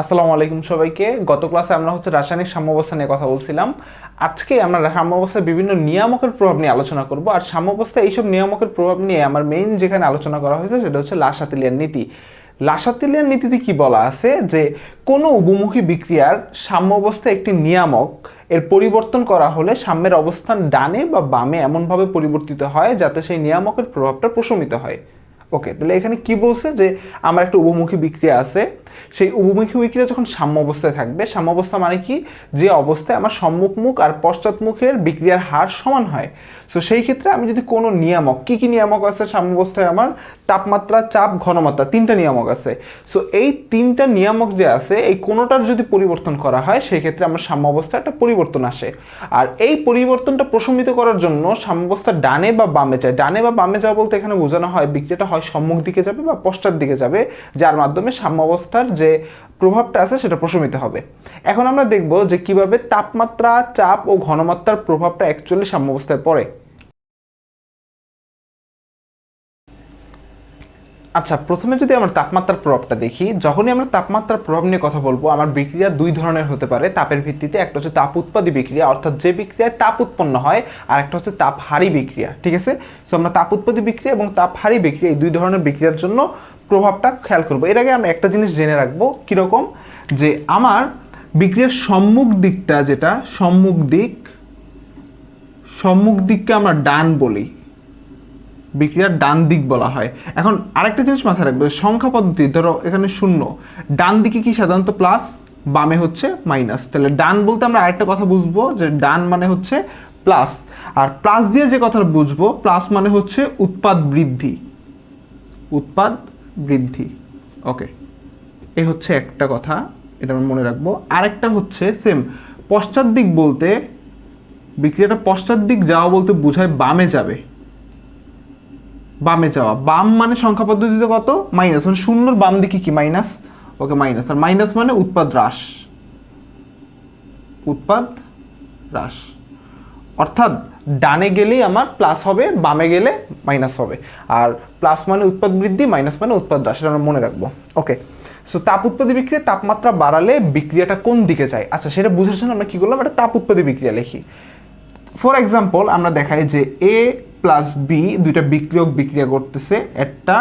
আসসালামু আলাইকুম সবাইকে। গত ক্লাসে আমরা রাসায়নিক সাম্যাবস্থা নিয়ে কথা বলছিলাম। আজকে আমরা সাম্যাবস্থার বিভিন্ন নিয়ামকের প্রভাব নিয়ে আলোচনা করব। আর সাম্যাবস্থা এইসব নিয়ামকের প্রভাব নিয়ে আমার মেইন যেখানে আলোচনা করা হয়েছে সেটা হচ্ছে লাসাতিলিয়ান নীতি। লাসাতিলিয়ান নীতিতে কি বলা আছে যে কোনো উভমুখী বিক্রিয়ার সাম্যাবস্থা একটি নিয়ামক এর পরিবর্তন করা হলে সাম্যের অবস্থান ডানে বা বামে এমনভাবে পরিবর্তিত হয় যাতে সেই নিয়ামকের প্রভাবটা প্রশমিত হয়। ওকে, তাহলে এখানে কি বলছে যে আমার একটা উভমুখী বিক্রিয়া আছে, সেই উভমুখী বিক্রিয়া যখন সাম্য অবস্থায় থাকবে, সাম্য অবস্থা মানে কি, যে অবস্থায় আমার সম্মুখ মুখ আর পশ্চাৎ মুখের বিক্রিয়ার হার সমান হয়। সো সেই ক্ষেত্রে আমি যদি কোনো নিয়ামক, কি নিয়ামক আছে সাম্য অবস্থায়, আমার তাপমাত্রা, চাপ, ঘনমাত্রা, তিনটা নিয়ামক আছে। সো এই তিনটা নিয়ামক যে আছে এই কোনোটার যদি পরিবর্তন করা হয় সেই ক্ষেত্রে আমার সাম্য অবস্থায় একটা পরিবর্তন আসে। আর এই পরিবর্তনটা প্রশমিত করার জন্য সাম্য অবস্থা ডানে বা বামে যায়। ডানে বা বামে যাওয়া বলতে এখানে বোঝানো হয় বিক্রিয়াটা হয় সম্মুখ দিকে যাবে বা পশ্চাৎ দিকে যাবে, যার মাধ্যমে সাম্য অবস্থার যে প্রভাবটা আছে সেটা প্রশমিত হবে। এখন আমরা দেখব যে কিভাবে তাপমাত্রা, চাপ ও ঘনমাত্রার প্রভাবটা অ্যাকচুয়ালি সাম্য অবস্থায় পড়ে। আচ্ছা, প্রথমে যদি আমরা তাপমাত্রার প্রভাবটা দেখি, যখনই আমরা তাপমাত্রার প্রভাব নিয়ে কথা বলবো, আমার বিক্রিয়া দুই ধরনের হতে পারে তাপের ভিত্তিতে। একটা হচ্ছে তাপ উৎপাদী বিক্রিয়া, অর্থাৎ যে বিক্রিয়ায় তাপ উৎপন্ন হয়, আর একটা হচ্ছে তাপহারী বিক্রিয়া। ঠিক আছে, সো আমরা তাপ উৎপাদী বিক্রিয়া এবং তাপহারী বিক্রিয়া এই দুই ধরনের বিক্রিয়ার জন্য প্রভাবটা খেয়াল করবো। এর আগে আমরা একটা জিনিস জেনে রাখবো, কিরকম, যে আমার বিক্রিয়ার সম্মুখ দিকটা, যেটা সম্মুখ দিককে আমরা ডান বলি, বিক্রিয়ার ডান দিক বলা হয়। এখন আরেকটা জিনিস মাথায় রাখবে, সংখ্যা পদ্ধতি, ধরো এখানে 0, ডান দিকে কি সাধারণত প্লাস, বামে হচ্ছে মাইনাস। তাহলে ডান বলতে আমরা আরেকটা কথা বুঝবো যে ডান মানে হচ্ছে প্লাস, আর প্লাস দিয়ে যে কথা বুঝবো, প্লাস মানে হচ্ছে উৎপাদ বৃদ্ধি। ওকে, এই হচ্ছে একটা কথা, এটা আমরা মনে রাখবো। আরেকটা হচ্ছে সেম পশ্চাৎ দিক বলতে, বিক্রিয়াটা পশ্চাৎ দিক যাওয়া বলতে বোঝায় বামে যাবে, বামে যাওয়া। বাম মানে সংখ্যা পদ্ধতিতে কত, মাইনাস, মানে শূন্যর বাম দিকে কি মাইনাস। ওকে, মাইনাস, আর মাইনাস মানে উৎপাদ হ্রাস। অর্থাৎ ডানে গেলেই আমার প্লাস হবে, বামে গেলে মাইনাস হবে। আর প্লাস মানে উৎপাদ বৃদ্ধি, মাইনাস মানে উৎপাদ হ্রাস, এটা আমরা মনে রাখবো। ওকে, সো তাপ উৎপাদী বিক্রিয়া তাপমাত্রা বাড়ালে বিক্রিয়াটা কোন দিকে যায়, আচ্ছা সেটা বোঝার জন্য আমরা কি করলাম, একটা তাপ উৎপাদী বিক্রিয়া লিখি। ফর এক্সাম্পল আমরা দেখাই যে এ প্লাস বি দুইটা বিক্রিয়ক বিক্রিয়া করতেছে, একটা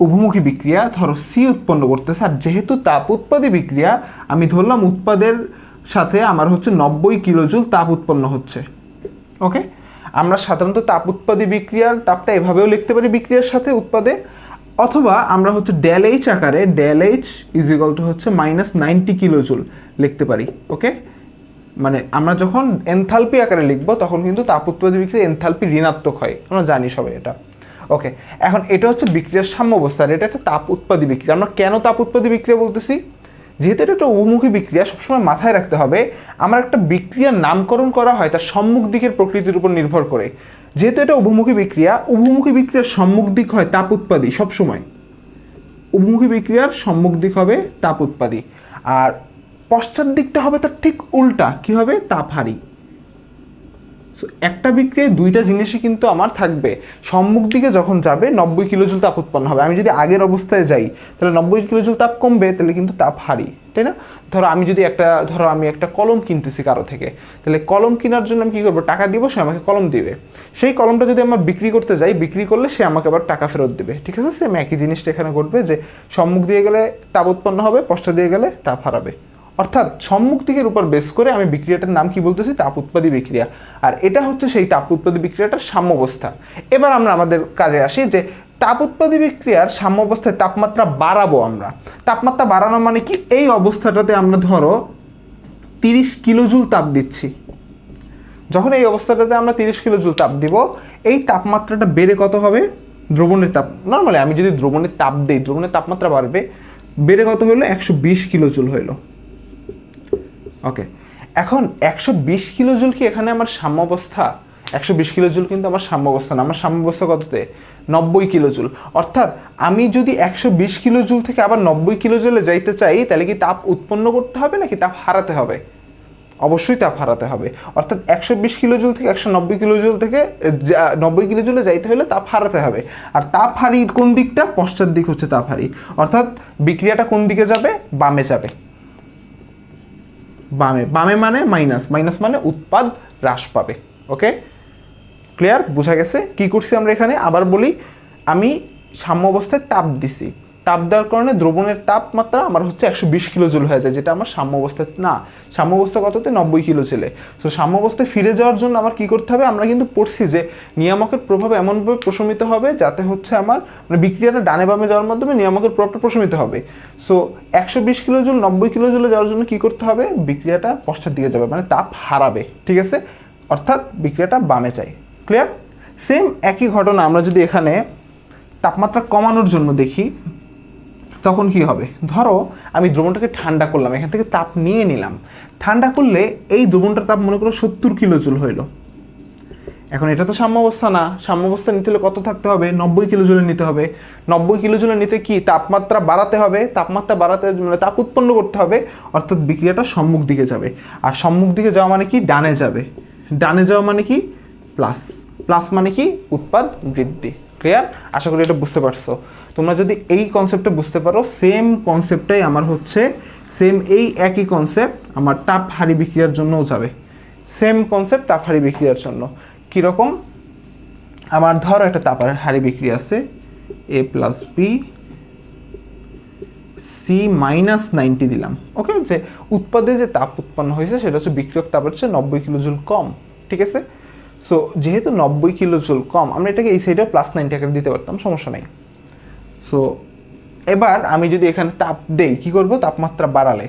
উভমুখী বিক্রিয়া, ধরো সি উৎপন্ন করতেছে। আর যেহেতু তাপ উৎপাদী বিক্রিয়া, আমি ধরলাম উৎপাদের সাথে আমার হচ্ছে 90 কিলোজুল তাপ উৎপন্ন হচ্ছে। ওকে, আমরা সাধারণত তাপ উৎপাদী বিক্রিয়ার তাপটা এভাবেও লিখতে পারি বিক্রিয়ার সাথে উৎপাদে, অথবা আমরা হচ্ছে ডেল এইচ আকারে, del H is equal to হচ্ছে -90 কিলোজুল লিখতে পারি। ওকে, মানে আমরা যখন এনথালপি আকারে লিখবো তখন কিন্তু তাপ উৎপাদী বিক্রিয়া এনথালপি ঋণাত্মক হয়, আমরা জানি সবাই এটা। ওকে, এখন এটা হচ্ছে বিক্রিয়ার সাম্য অবস্থা, এটা একটা তাপ উৎপাদী বিক্রিয়া। আমরা কেন তাপ উৎপাদী বিক্রিয়া বলতেছি, যেহেতু এটা একটা উভমুখী বিক্রিয়া, সবসময় মাথায় রাখতে হবে আমার একটা বিক্রিয়ার নামকরণ করা হয় তার সম্মুখ দিকের প্রকৃতির উপর নির্ভর করে। যেহেতু এটা উভমুখী বিক্রিয়ার সম্মুখ দিক হয় তাপ উৎপাদী, সবসময় উভমুখী বিক্রিয়ার সম্মুখ দিক হবে তাপ উৎপাদী, আর পশ্চাৎ দিকটা হবে তার ঠিক উল্টা, কি হবে, তাপহারী। সো একটা বিক্রিয়ায় দুইটা জিনিসই কিন্তু আমার থাকবে। সম্মুখ দিকে যখন যাবে 90 কিলোজুল তাপ উৎপন্ন হবে, আমি যদি আগের অবস্থায় যাই তাহলে 90 কিলোজুল তাপ কমবে, তাহলে কিন্তু তাপহারী, তাই না? ধরো আমি একটা কলম কিনতেছি কারো থেকে, তাহলে কলম কেনার জন্য আমি কী করবো, টাকা দিব, সে আমাকে কলম দিবে। সেই কলমটা যদি আমার বিক্রি করতে যাই, বিক্রি করলে সে আমাকে আবার টাকা ফেরত দেবে। ঠিক আছে, সেম একই জিনিসটা এখানে ঘটবে, যে সম্মুখ দিয়ে গেলে তাপ উৎপন্ন হবে, পশ্চাৎ দিয়ে গেলে তাপ হারাবে। অর্থাৎ সম্মুখ দিকের উপর বেস করে আমি বিক্রিয়াটার নাম কি বলতেছি, তাপ উৎপাদী বিক্রিয়া। আর এটা হচ্ছে সেই তাপ উৎপাদী বিক্রিয়াটার সাম্য অবস্থা। এবার আমরা আমাদের কাজে আসি, যে তাপ উৎপাদী বিক্রিয়ার সাম্য অবস্থায় তাপমাত্রা বাড়াবো। আমরা তাপমাত্রা বাড়ানো মানে কি, এই অবস্থাটাতে আমরা ধরো 30 কিলোজুল তাপ দিচ্ছি। যখন এই অবস্থাটাতে আমরা 30 কিলোজুল তাপ দিব, এই তাপমাত্রাটা বেড়ে কত হবে, দ্রবণের তাপ, নর্মালি আমি যদি দ্রবণের তাপ দিই, দ্রবণের তাপমাত্রা বাড়বে, বেড়ে কত হলো, 120 কিলোজুল হইলো। ওকে, এখন 120 কিলোজুল কি এখানে আমার সাম্য অবস্থা? 120 কিলোজুল কিন্তু আমার সাম্য অবস্থা না, আমার সাম্য অবস্থা কততে, 90 কিলোজুল। অর্থাৎ আমি যদি 120 কিলোজুল থেকে আবার 90 কিলোজুলে যাইতে চাই, তাহলে কি তাপ উৎপন্ন করতে হবে নাকি তাপ হারাতে হবে? অবশ্যই তাপ হারাতে হবে। অর্থাৎ 120 কিলোজুল থেকে 190 কিলোজুল থেকে 90 কিলোজুলে যাইতে হলে তাপ হারাতে হবে। আর তাপ হারি কোন দিকটা, পশ্চাৎ দিক হচ্ছে তাপ হারি। অর্থাৎ বিক্রিয়াটা কোন দিকে যাবে, বামে যাবে। বামে, বামে মানে মাইনাস, মাইনাস মানে উৎপাদ হ্রাস পাবে। ওকে, ক্লিয়ার? বোঝা গেছে কি করছি আমরা এখানে? আবার বলি, আমি সাম্য অবস্থায় তাপ দিছি, তাপ দেওয়ার কারণে দ্রবণের তাপমাত্রা আমার হচ্ছে 120 কিলো জুল হয়ে যায়, যেটা আমার সাম্য অবস্থায় না, সাম্য অবস্থা কততে 90 কিলো জুলে। সো সাম্য অবস্থায় ফিরে যাওয়ার জন্য আমার কি করতে হবে? আমরা কিন্তু পড়ছি যে নিয়ামকের প্রভাব এমনভাবে প্রশমিত হবে যাতে হচ্ছে আমার মানে বিক্রিয়াটা ডানে বামে যাওয়ার মাধ্যমে নিয়ামকের প্রভাবটা প্রশমিত হবে। সো 120 কিলো জুল 90 কিলো জুলে যাওয়ার জন্য কি করতে হবে? বিক্রিয়াটা পশ্চাৎ দিকে যাবে, মানে তাপ হারাবে, ঠিক আছে? অর্থাৎ বিক্রিয়াটা বামে যায়। ক্লিয়ার? সেম একই ঘটনা আমরা যদি এখানে তাপমাত্রা কমানোর জন্য দেখি, তখন কি হবে? ধরো আমি দ্রবণটাকে ঠান্ডা করলাম, এখান থেকে তাপ নিয়ে নিলাম, ঠান্ডা করলে এই দ্রবণটার তাপ মনে করো 70 কিলো জুল হইল। এখন এটা তো সাম্য অবস্থা না, সাম্য অবস্থা নিতে হলে কত থাকতে হবে? 90 কিলো জুলে নিতে হবে। 90 কিলো জুলে নিতে কি তাপমাত্রা বাড়াতে হবে, তাপমাত্রা বাড়াতে মানে তাপ উৎপন্ন করতে হবে, অর্থাৎ বিক্রিয়াটা সম্মুখ দিকে যাবে। আর সম্মুখ দিকে যাওয়া মানে কি? ডানে যাবে। ডানে যাওয়া মানে কি? প্লাস। প্লাস মানে কি? উৎপাদ বৃদ্ধি। ক্লিয়ার? আশা করি এটা বুঝতে পারছো। তোমরা যদি এই কনসেপ্টটা বুঝতে পারো, সেম কনসেপ্টটাই আমার হচ্ছে, সেম এই একই কনসেপ্ট আমার তাপ হারি বিক্রিয়ার জন্যও যাবে। সেম কনসেপ্ট তাপ হারি বিক্রিয়ার জন্য কীরকম? আমার ধরো একটা তাপ হারি বিক্রিয়া আছে, a plus B C minus 90 দিলাম। ওকে, যে উৎপাদে যে তাপ উৎপন্ন হয়েছে সেটা হচ্ছে বিক্রিয়ক তাপের চেয়ে 90 কিলো জুল কম, ঠিক আছে? সো যেহেতু 90 কিলো জুল কম, আমরা এটাকে এই সাইডেও প্লাস 90 আকারে দিতে পারতাম, সমস্যা নাই। সো এবার আমি যদি এখানে তাপ দেই, কি করব? তাপমাত্রা বাড়ালে,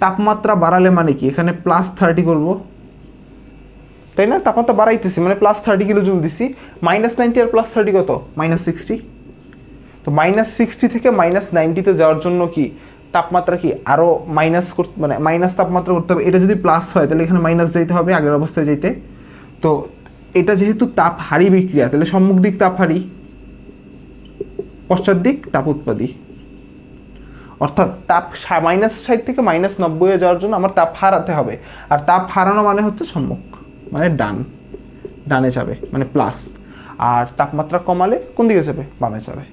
তাপমাত্রা বাড়ালে মানে কি? এখানে প্লাস 30 করব, তাই না? তাপমাত্রা বাড়াইতেছি মানে প্লাস 30 কিলো জুল দিছি। মাইনাস 90 আর প্লাস 30 কত? মাইনাস 60। তো মাইনাস 60 থেকে মাইনাস 90-তে যাওয়ার জন্য কি তাপমাত্রা কি আরও মাইনাস মানে মাইনাস তাপমাত্রা করতে হবে। এটা যদি প্লাস হয় তাহলে এখানে মাইনাস যাইতে হবে আগের অবস্থায় যাইতে। তো এটা যেহেতু তাপ হারি বিক্রিয়া, তাহলে সম্মুখ দিক তাপ হারি, পশ্চাৎ দিক তাপ উৎপাদী। অর্থাৎ তাপ মাইনাস 60 থেকে মাইনাস 90-এ যাওয়ার জন্য আমার তাপ হারাতে হবে। আর তাপ হারানো মানে হচ্ছে সম্মুখ, মানে ডানে যাবে, মানে প্লাস। আর তাপমাত্রা কমালে কোন দিকে যাবে? বামে যাবে।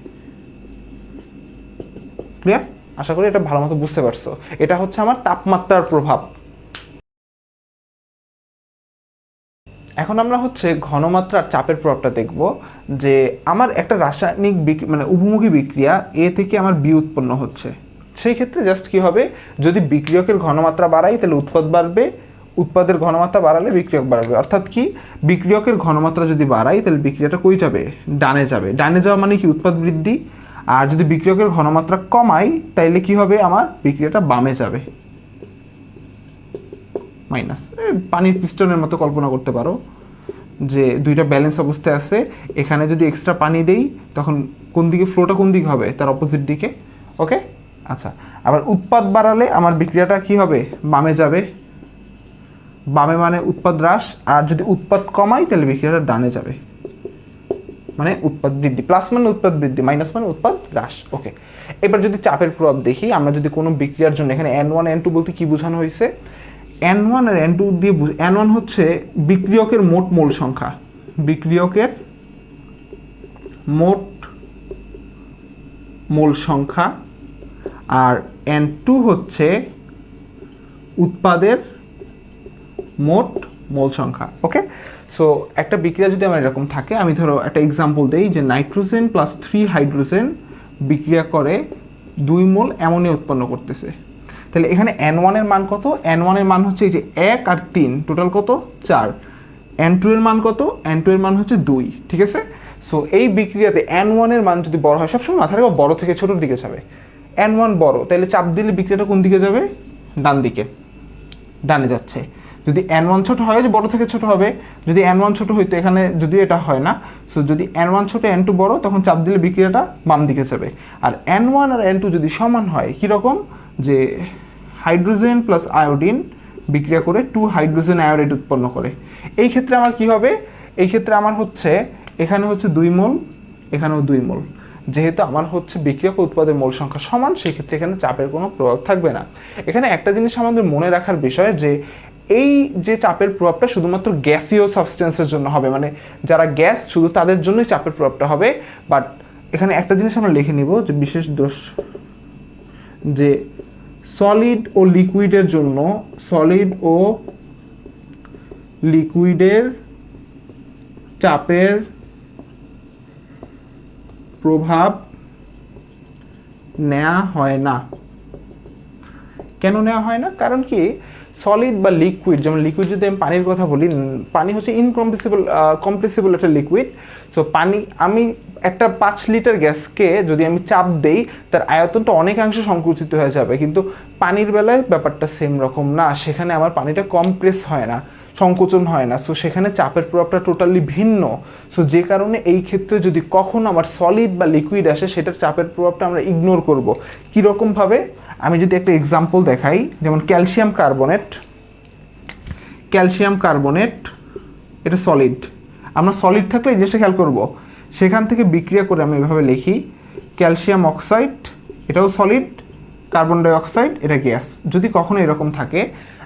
ক্লিয়ার? আশা করি এটা ভালো মতো বুঝতে পারছো। এটা হচ্ছে আমার তাপমাত্রার প্রভাব। এখন আমরা হচ্ছে ঘনমাত্রার চাপের প্রভাবটা দেখব, যে আমার একটা রাসায়নিক মানে উভমুখী বিক্রিয়া এ থেকে আমার বি উৎপন্ন হচ্ছে। সেই ক্ষেত্রে জাস্ট কি হবে? যদি বিক্রিয়কের ঘনমাত্রা বাড়াই তাহলে উৎপাদ বাড়বে, উৎপাদের ঘনমাত্রা বাড়ালে বিক্রিয়ক বাড়বে। অর্থাৎ কি? বিক্রিয়কের ঘনমাত্রা যদি বাড়াই তাহলে বিক্রিয়াটা কই যাবে? ডানে যাবে। ডানে যাওয়া মানে কি? উৎপাদ বৃদ্ধি। আর যদি বিক্রিয়কের ঘনমাত্রা কমাই তাইলে কি হবে? আমার বিক্রিয়াটা বামে যাবে, মাইনাস। পানির পিস্টনের মতো কল্পনা করতে পারো, যে দুইটা ব্যালেন্স অবস্থায় আছে, এখানে যদি এক্সট্রা পানি দেই তখন কোন দিকে ফ্লোটা কোন দিকে হবে? তার অপোজিট দিকে। ওকে, আচ্ছা। আবার উৎপাদ বাড়ালে আমার বিক্রিয়াটা কি হবে? বামে যাবে। বামে মানে উৎপাদ হ্রাস। আর যদি উৎপাদ কমাই তাহলে বিক্রিয়াটা ডানে যাবে, মানে উৎপাদ বৃদ্ধি। প্লাস মানে উৎপাদ বৃদ্ধি, মাইনাস মানে উৎপাদ হ্রাস। ওকে, এবার যদি চাপের প্রভাব দেখি, আমরা যদি কোনো বিক্রিয়ার জন্য এখানে N1 N2 বলতে কি বোঝানো হয়েছে? N1 আর N2 দিয়ে N1 হচ্ছে বিক্রিয়কের মোট মোল সংখ্যা, বিক্রিয়কের মোট মোল সংখ্যা। আর N2 হচ্ছে উৎপাদের মোট মোল সংখ্যা। ওকে, সো একটা বিক্রিয়া যদি আমার এরকম থাকে, আমি ধরো একটা এক্সাম্পল দেই, যে নাইট্রোজেন প্লাস 3 হাইড্রোজেন বিক্রিয়া করে 2 মোল অ্যামোনিয়া উৎপন্ন করতেছে। তাহলে এখানে N1 এর মান কত? N1 এর মান হচ্ছে এই যে 1 আর 3, টোটাল কত? 4। N2 এর মান কত? N2 এর মান হচ্ছে 2, ঠিক আছে? সো এই বিক্রিয়াতে N1 এর মান যদি বড় হয়, সবসময় মাথায় রাখবো বড় থেকে ছোটোর দিকে যাবে। N1 বড়, তাহলে চাপ দিলে বিক্রিয়াটা কোন দিকে যাবে? ডান দিকে, ডানে যাচ্ছে। যদি N1 ছোট হয়, যে বড় থেকে ছোট হবে। যদি N1 ছোট হইতো, এখানে যদি এটা হয় না, সো যদি N1 ছোট N2 বড়, তখন চাপ দিলে বিক্রিয়াটা বাম দিকে যাবে। আর N1 আর N2 যদি সমান হয়, কীরকম? যে হাইড্রোজেন প্লাস আয়োডিন বিক্রিয়া করে 2 হাইড্রোজেন আয়োডাইড উৎপন্ন করে। এই ক্ষেত্রে আমার কি হবে? এই ক্ষেত্রে আমার হচ্ছে এখানে হচ্ছে 2 মোল, এখানেও 2 মোল। যেহেতু আমার হচ্ছে বিক্রিয়ক উৎপাদের মোল সংখ্যা সমান, সেই ক্ষেত্রে এখানে চাপের কোনো প্রভাব থাকবে না। এখানে একটা জিনিস আমাদের মনে রাখার বিষয়, যে এই যে চাপের প্রভাবটা শুধুমাত্র গ্যাসীয় সাবস্টেন্সের জন্য হবে, মানে যারা গ্যাস শুধু তাদের জন্যই চাপের প্রভাবটা হবে। বাট এখানে একটা জিনিস আমরা লিখে নিব, যে বিশেষ দোষ, যে সলিড ও লিকুইডের জন্য সলিড ও লিকুইডের চাপের প্রভাব নেওয়া হয় না। কেন নেওয়া হয় না? কারণ কি সলিড বা লিকুইড, যেমন লিকুইড যদি আমি পানির কথা বলি, পানি হচ্ছে কম্প্রেসিবল একটা লিকুইড। সো পানি, আমি একটা 5 লিটার গ্যাসকে যদি আমি চাপ দেই তার আয়তনটা অনেকাংশে সংকুচিত হয়ে যাবে, কিন্তু পানির বেলায় ব্যাপারটা সেম রকম না। সেখানে আমার পানিটা কমপ্রেস হয় না, সংকোচন হয় না। সো সেখানে চাপের প্রভাবটা টোটালি ভিন্ন। সো যে কারণে এই ক্ষেত্রে যদি কখনো আমার সলিড বা লিকুইড আসে, সেটার চাপের প্রভাবটা আমরা ইগনোর করব। কীরকমভাবে? আমি যদি একটা এক্সাম্পল দেখাই, যেমন ক্যালসিয়াম কার্বনেট এটা সলিড। আমরা সলিড থাকলে এই জিনিসটা খেয়াল করব, সেখান থেকে বিক্রিয়া করে আমি এভাবে লিখি ক্যালসিয়াম অক্সাইড, এটাও সলিড, কার্বন ডাই অক্সাইড এটা গ্যাস। যদি কখনো এরকম থাকে,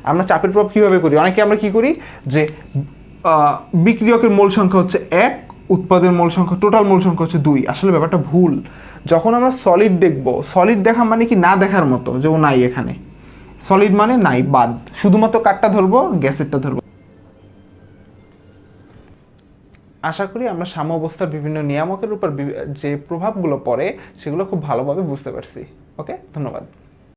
আমরা চাপের প্রভাব কীভাবে করি? অনেকে আমরা কী করি যে বিক্রিয়কের মোল সংখ্যা হচ্ছে 1, উৎপাদের মোল সংখ্যা, টোটাল মোল সংখ্যা হচ্ছে 2। আসলে ব্যাপারটা ভুল। যখন আমরা সলিড দেখব, সলিড দেখা মানে কি না দেখার মতো, যে ও নাই এখানে, সলিড মানে নাই, বাদ, শুধুমাত্র কাঠটা ধরবো, গ্যাসেরটা ধরবো। আশা করি আমরা সাম্যাবস্থার বিভিন্ন নিয়ামকের উপর যে প্রভাবগুলো পড়ে সেগুলো খুব ভালোভাবে বুঝতে পারছি। ওকে, ধন্যবাদ।